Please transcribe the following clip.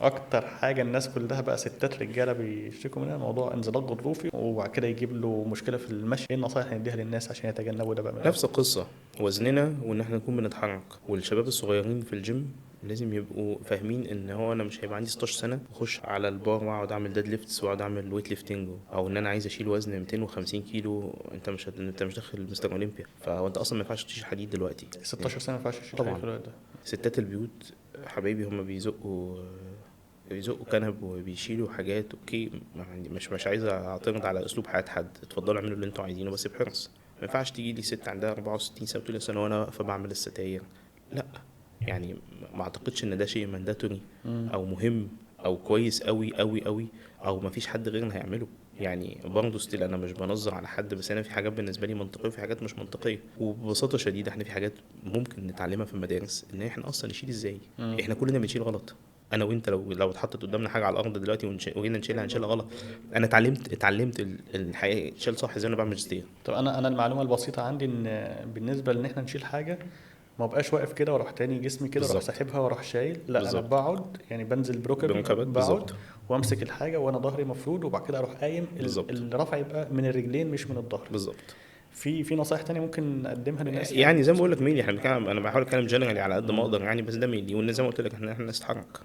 اكتر حاجه الناس كلها بقى ستات رجاله بيشتكوا منها موضوع انزلاق غضروفي، وبعد كده يجيب له مشكله في المشي. ايه النصايح اللي نديها للناس عشان يتجنبوا ده بقى من الاول؟ نفس القصة، وزننا وان احنا نكون بنتحرك. والشباب الصغيرين في الجيم لازم يبقوا فاهمين ان هو انا مش هيبقى عندي 16 سنة اخش على البار واقعد اعمل ديد ليفتس واقعد اعمل ويت ليفتنج، او ان انا عايز اشيل وزن 250 كيلو. انت مش داخل مستر اولمبيا، فهو انت اصلا ما ينفعش تشيل حديد دلوقتي. 16 سنه ما ينفعش يشيل حاجه طبعا. في الوقت ده. ستات البيوت حبايبي هم بيزقوا كنب وبيشيلوا حاجات. اوكي، ما عندي مش عايز اعترض على اسلوب حياة حد، اتفضلوا اعملوا اللي انتوا عايزينه بس بحرص. ما ينفعش تيجي لي ست عندها 64 سنة وتقول لي أصل وانا واقفة بعمل الستاير. لا، يعني ما اعتقدش ان ده شيء مانداتوري او مهم او كويس قوي قوي قوي، او ما فيش حد غيرنا هيعمله. يعني برضه ستيل انا مش بنظر على حد، بس انا في حاجات بالنسبه لي منطقيه وفي حاجات مش منطقيه. وببساطه شديده احنا في حاجات ممكن نتعلمها في المدارس، ان احنا اصلا نشيل ازاي. احنا كلنا بنشيل غلط. انا وانت لو اتحطت قدامنا حاجه على الارض دلوقتي وجينا نشيلها هنشيلها غلط. انا اتعلمت الحقيقه تشيل صح ازاي وانا بعمل ماجستير. طب انا المعلومه البسيطه عندي ان بالنسبه لان احنا نشيل حاجه، ما بقاش واقف كده واروح تاني جسمي كده واروح بالظبط. ساحبها واروح شايل. لا، انا بالظبط. بقعد يعني بنزل بركبي، بركبك بقعد بالظبط. وامسك الحاجه وانا ظهري مفرود، وبعد كده اروح قايم. بالظبط. الرفع يبقى من الرجلين مش من الظهر. بالظبط. في نصايح تانية ممكن نقدمها للناس يعني؟ يعني زي ما بقول لك ميلي، احنا بنتكلم، انا بحاول اتكلم جنرالي على قد ما اقدر يعني، بس ده ميلي. وان زي ما قلت لك احنا نتحرك.